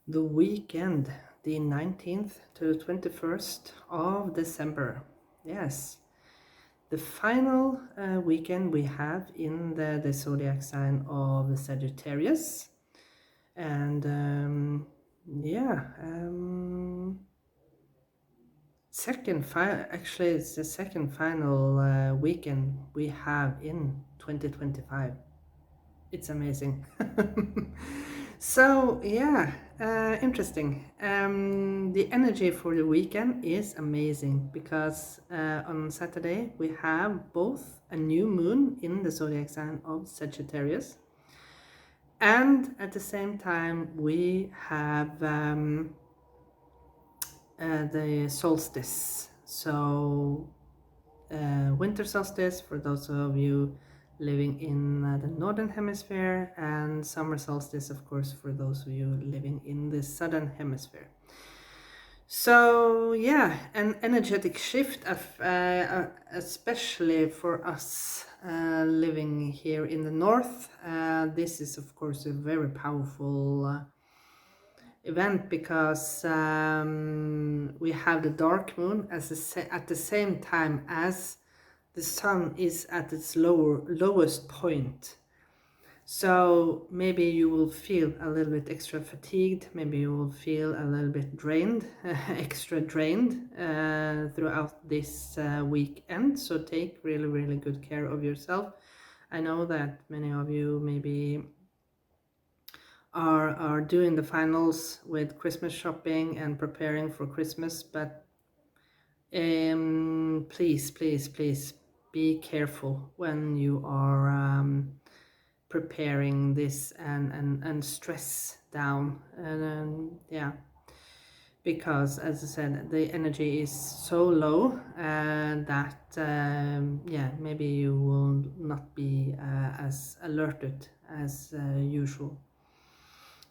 the weekend, the 19th to 21st of December. Yes, the final weekend we have in the zodiac sign of the Sagittarius. And actually it's the second final weekend we have in 2025. It's amazing. So yeah, interesting. The energy for the weekend is amazing because on Saturday we have both a new moon in the zodiac sign of Sagittarius, and at the same time we have the solstice. So winter solstice for those of you living in the northern hemisphere, and summer solstice, of course, for those of you living in the southern hemisphere. So yeah, an energetic shift of, especially for us living here in the north. This is of course a very powerful event because we have the dark moon at the same time as the sun is at its lowest point. So maybe you will feel a little bit extra fatigued, maybe you will feel a little bit drained, extra drained throughout this weekend. So take really good care of yourself. I know that many of you maybe are doing the finals with Christmas shopping and preparing for Christmas, but please be careful when you are preparing this and stress down, and yeah, because as I said, the energy is so low that yeah, maybe you will not be as alerted as usual.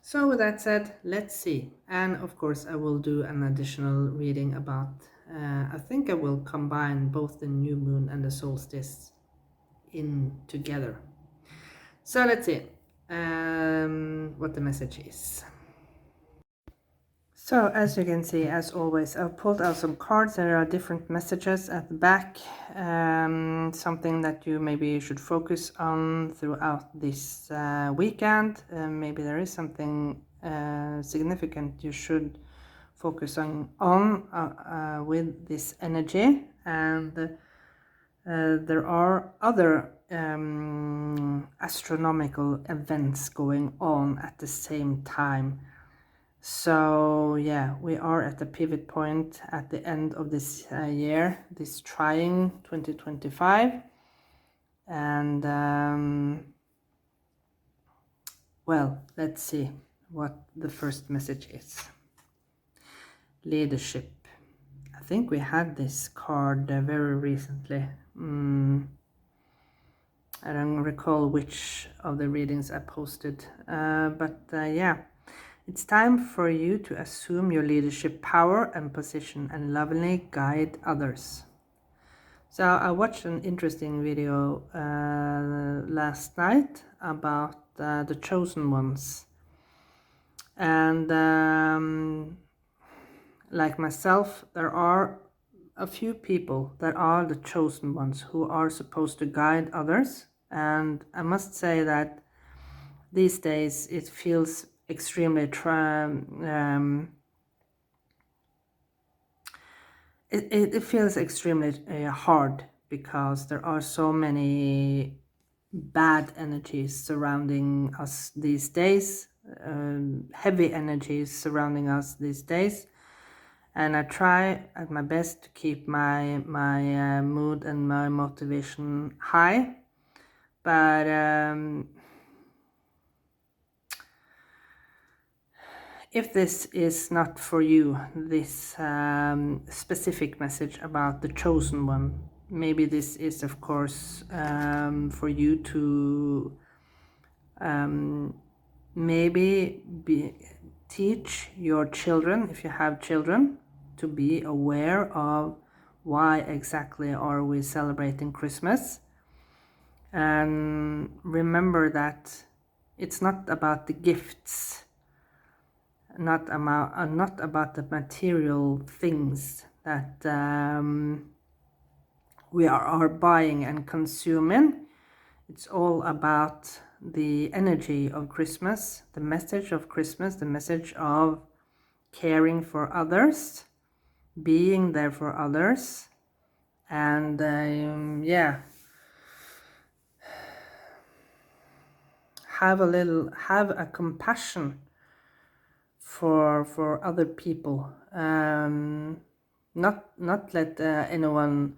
So with that said, let's see. And of course I will do an additional reading about, I think I will combine both the new moon and the solstice in together. So let's see what the message is. So as you can see, as always, I've pulled out some cards. There are different messages at the back, something that you maybe should focus on throughout this weekend. Maybe there is something significant you should focus on with this energy, and there are other astronomical events going on at the same time. So yeah, we are at the pivot point at the end of this year, this trying 2025, and well, let's see what the first message is. Leadership. I think we had this card very recently. I don't recall which of the readings I posted, but yeah. It's time for you to assume your leadership power and position and lovingly guide others. So I watched an interesting video last night about the chosen ones. And like myself, there are a few people that are the chosen ones who are supposed to guide others. And I must say that these days it feels extremely it feels extremely hard because there are so many bad energies surrounding us these days, heavy energies surrounding us these days, and I try at my best to keep my mood and my motivation high, but if this is not for you, this specific message about the chosen one, maybe this is of course for you to maybe teach your children, if you have children, to be aware of why exactly are we celebrating Christmas, and remember that it's not about the gifts. not about the material things that we are buying and consuming. It's all about the energy of Christmas, the message of Christmas, the message of caring for others, being there for others, and have a compassion for other people. Not let anyone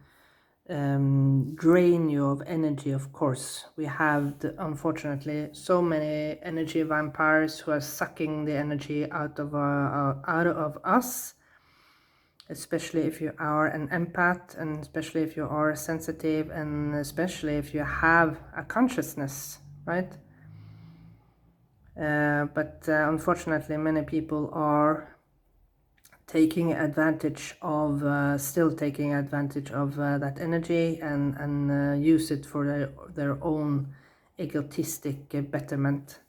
drain you of energy. Of course, we have unfortunately so many energy vampires who are sucking the energy out of us, especially if you are an empath, and especially if you are sensitive, and especially if you have a consciousness, right? But unfortunately many people are taking advantage of still taking advantage of that energy, and use it for their own egotistic betterment.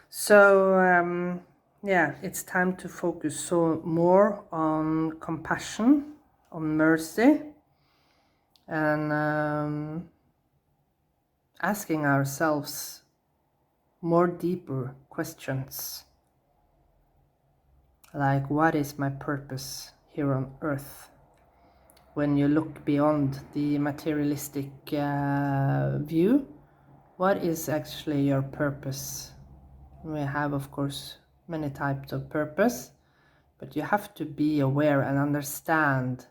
So it's time to focus more on compassion, on mercy, and asking ourselves more deeper questions, like, what is my purpose here on earth? When you look beyond the materialistic view, what is actually your purpose? We have, of course, many types of purpose, but you have to be aware and understand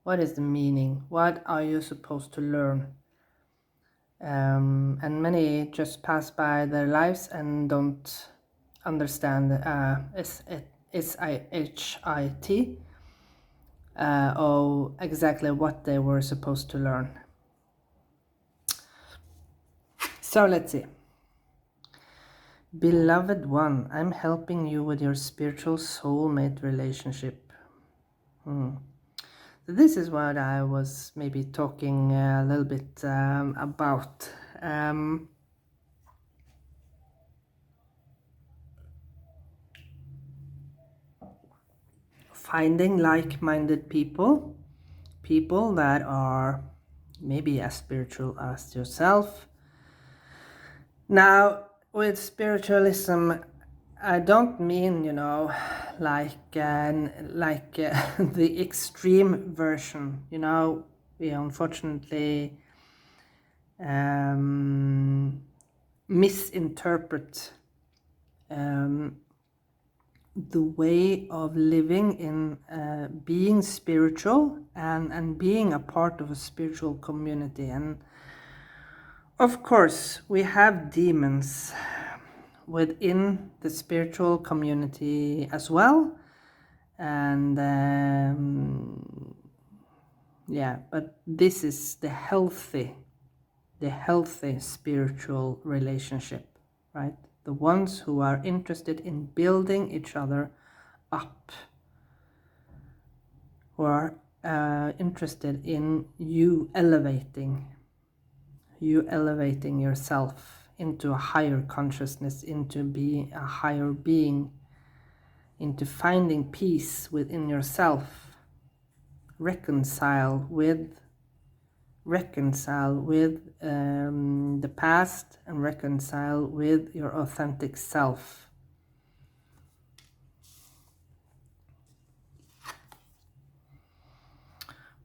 what is the meaning, what are you supposed to learn. And many just pass by their lives and don't understand SIHIT, exactly what they were supposed to learn. So let's see. Beloved one, I'm helping you with your spiritual soulmate relationship. So this is what I was maybe talking a little bit about. Finding like-minded people that are maybe as spiritual as yourself. Now, with spiritualism, I don't mean, like the extreme version. We unfortunately misinterpret the way of living in being spiritual and being a part of a spiritual community. And of course, we have demons within the spiritual community as well. And but this is the healthy spiritual relationship, right? The ones who are interested in building each other up, who are interested in you elevating yourself into a higher consciousness, into being a higher being, into finding peace within yourself, reconcile with the past, and reconcile with your authentic self.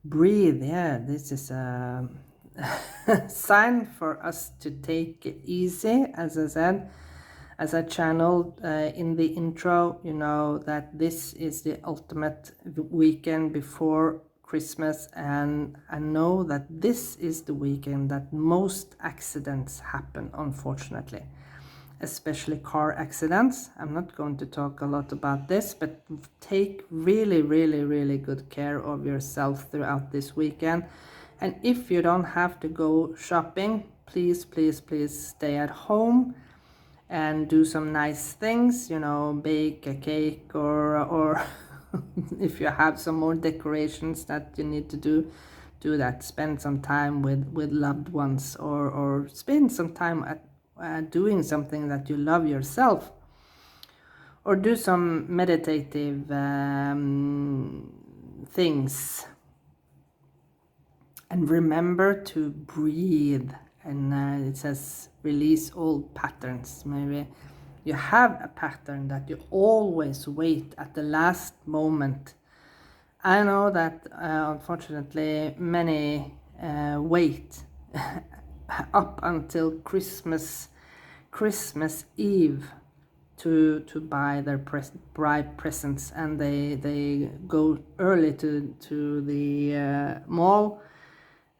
Breathe. This is a sign for us to take it easy. As I said, as I channeled in the intro, that this is the ultimate weekend before Christmas, and I know that this is the weekend that most accidents happen, unfortunately, especially car accidents. I'm not going to talk a lot about this, but take really, really, really good care of yourself throughout this weekend. And if you don't have to go shopping, please, please, please stay at home and do some nice things, bake a cake, or if you have some more decorations that you need to do that. Spend some time with loved ones, or spend some time at doing something that you love yourself. or do some meditative things. And remember to breathe. And it says release old patterns. Maybe you have a pattern that you always wait at the last moment. I know that unfortunately many wait up until Christmas Eve to buy their bride presents, and they go early to the mall,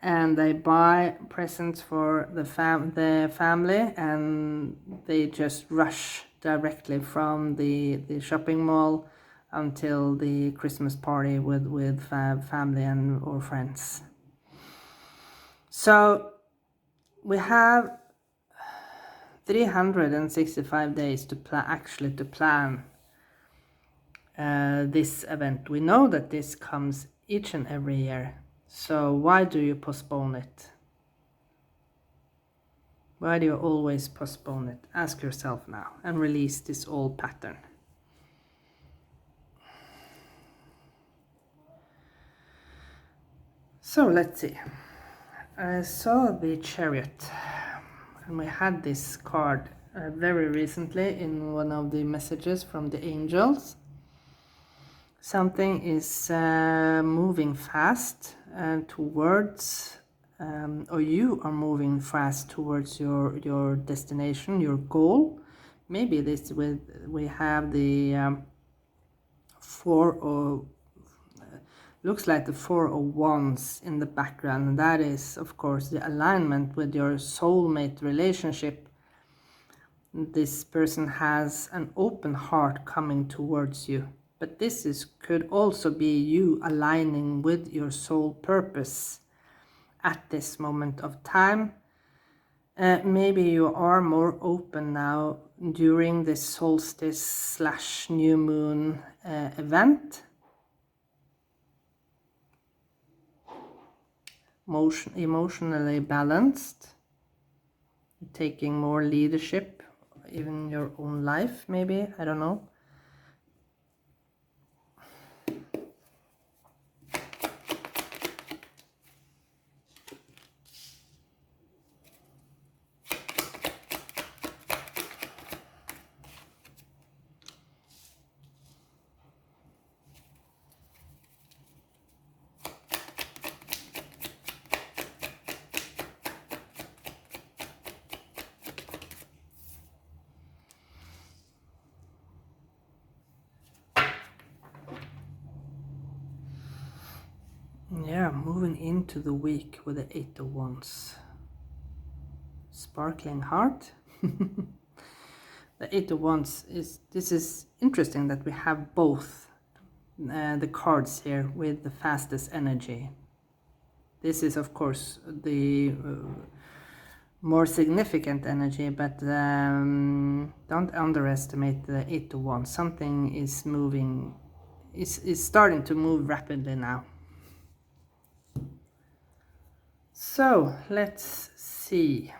and they buy presents for the family, and they just rush directly from the shopping mall until the Christmas party with family and or friends. So we have 365 days to plan this event. We know that this comes each and every year. So why do you postpone it? Why do you always postpone it? Ask yourself now and release this old pattern. So let's see. I saw the Chariot, and we had this card very recently in one of the messages from the angels. Something is moving fast towards, or you are moving fast towards your destination, your goal. Maybe this we have the looks like the Four of Wands in the background, and that is of course the alignment with your soulmate relationship. This person has an open heart coming towards you, but this could also be you aligning with your soul purpose at this moment of time. Maybe you are more open now during this solstice / new moon event. Emotionally balanced, taking more leadership in your own life, maybe, I don't know. Yeah, moving into the week with the Eight of Wands. Sparkling heart. The Eight of Wands is interesting that we have both the cards here with the fastest energy. This is of course the more significant energy, but don't underestimate the Eight of Wands. Something is moving, is starting to move rapidly now. So let's see.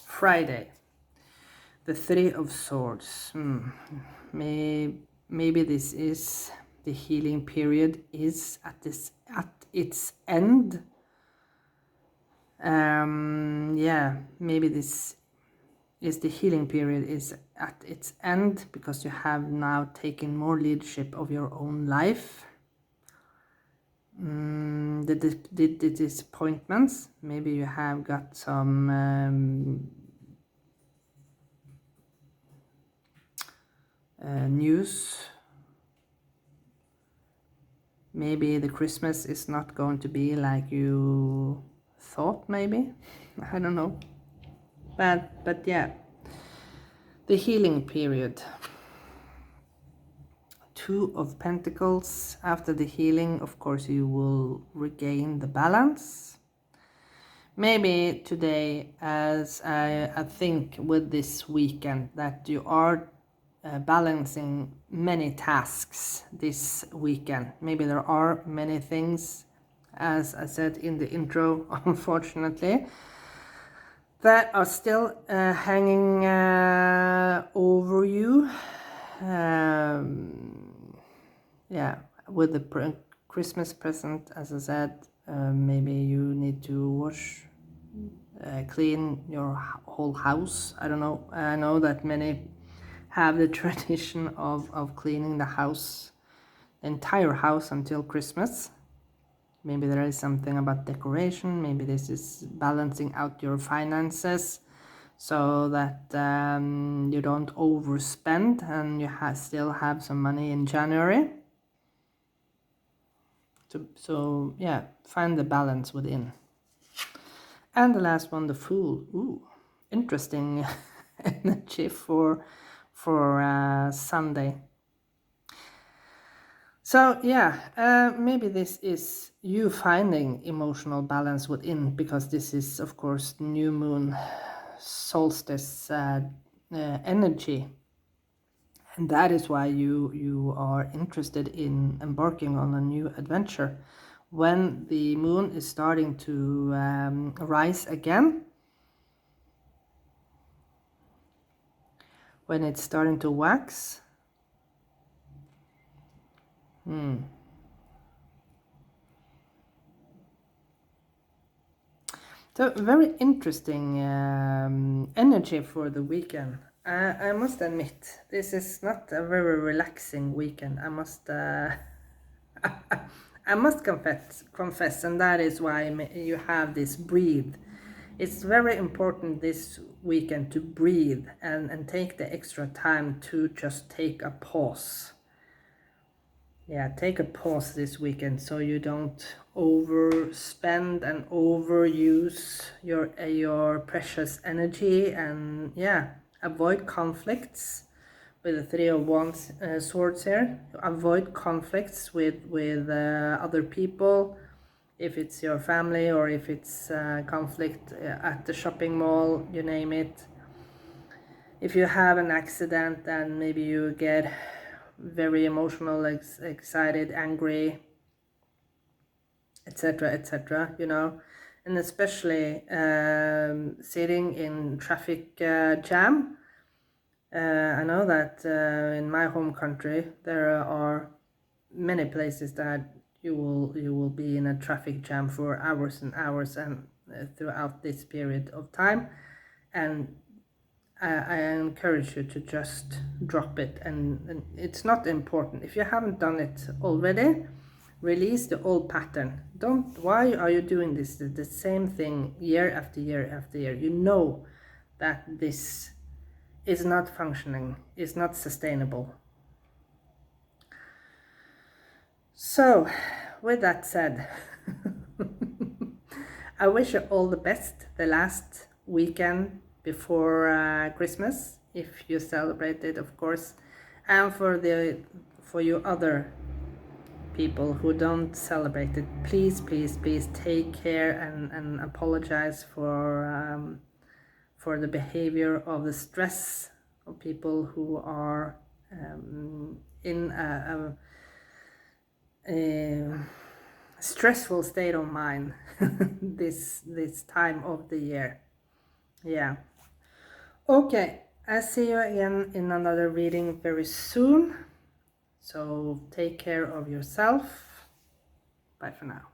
Friday, the Three of Swords. Maybe this is the healing period is at its end. Yeah, maybe this is the healing period is at its end because you have now taken more leadership of your own life. The disappointments, maybe you have got some news. Maybe the Christmas is not going to be like you thought, maybe. I don't know. But yeah, the healing period. Two of Pentacles. After the healing, of course, you will regain the balance. Maybe today, as I think with this weekend, that you are balancing many tasks this weekend. Maybe there are many things, as I said in the intro, unfortunately. that are still hanging over you. Yeah, with the Christmas present, as I said, maybe you need to wash, clean your whole house. I don't know. I know that many have the tradition of cleaning the house, the entire house until Christmas. Maybe there is something about decoration. Maybe this is balancing out your finances so that you don't overspend and you still have some money in January. So yeah, find the balance within. And the last one, the Fool. Ooh, interesting energy for Sunday. So yeah, maybe this is you finding emotional balance within, because this is of course new moon solstice energy, and that is why you are interested in embarking on a new adventure. When the moon is starting to rise again, when it's starting to wax. So very interesting energy for the weekend. I must admit, this is not a very relaxing weekend. I must confess, and that is why you have this breathe. It's very important this weekend to breathe and take the extra time to just take a pause. Yeah, take a pause this weekend so you don't overspend and overuse your precious energy, and yeah, avoid conflicts with the Three of Wands swords here. Avoid conflicts with other people, if it's your family or if it's conflict at the shopping mall, you name it. If you have an accident and maybe you get very emotional, excited, angry, etc., etc., you know, and especially sitting in traffic jam. I know that in my home country there are many places that you will be in a traffic jam for hours and hours and throughout this period of time, and I encourage you to just drop it, and it's not important. If you haven't done it already, release the old pattern. Why are you doing this? The same thing year after year after year. You know that this is not functioning, is not sustainable. So, with that said, I wish you all the best the last weekend before Christmas, if you celebrate it, of course, and for you other people who don't celebrate it, please take care and apologize for the behavior of the stress of people who are in a stressful state of mind this time of the year. Yeah. Okay, I see you again in another reading very soon. So take care of yourself. Bye for now.